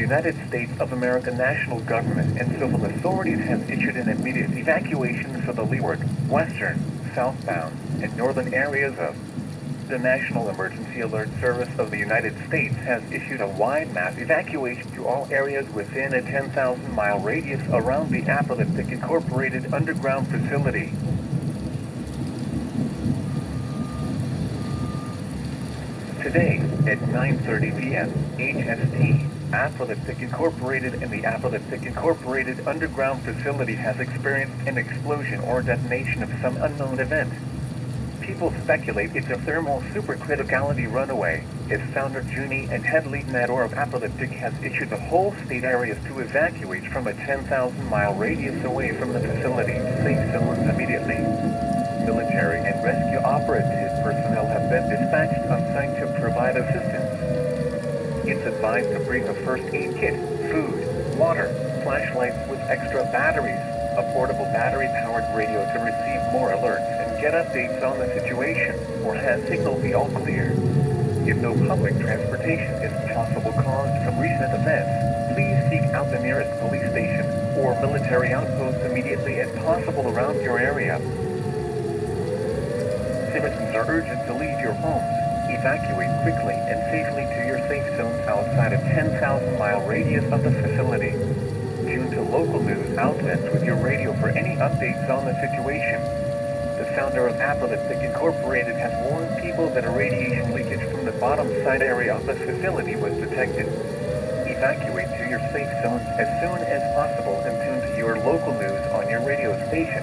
United States of America national government and civil authorities have issued an immediate evacuation for the leeward, western, southbound, and northern areas of. The National Emergency Alert Service of the United States has issued a wide mass evacuation to all areas within a 10,000-mile radius around the Aperliptic Incorporated underground facility. Today, at 9:30 p.m. HST, Aperliptic Incorporated and the Aperliptic Incorporated underground facility has experienced an explosion or detonation of some unknown event. People speculate it's a thermal supercriticality runaway, as Founder Junie and Head Lead Nador of Aperliptic has issued the whole state areas to evacuate from a 10,000-mile radius away from the facility to safe zones immediately. Military and rescue operative personnel have been dispatched on site to provide assistance. It's advised to bring a first aid kit, food, water, flashlights with extra batteries, a portable battery-powered radio to receive more alerts and get updates on the situation, or has signal be all clear. If no public transportation is possible caused from recent events, please seek out the nearest police station or military outpost immediately as possible around your area. Citizens are urged to leave your homes, evacuate quickly and safely to your safe zones outside a 10,000-mile radius of the facility. Tune to local news outlets with your radio for any updates on the situation. The founder of Aperliptic Incorporated has warned people that a radiation leakage from the bottom side area of the facility was detected. Evacuate to your safe zones as soon as possible and tune to your local news on your radio station.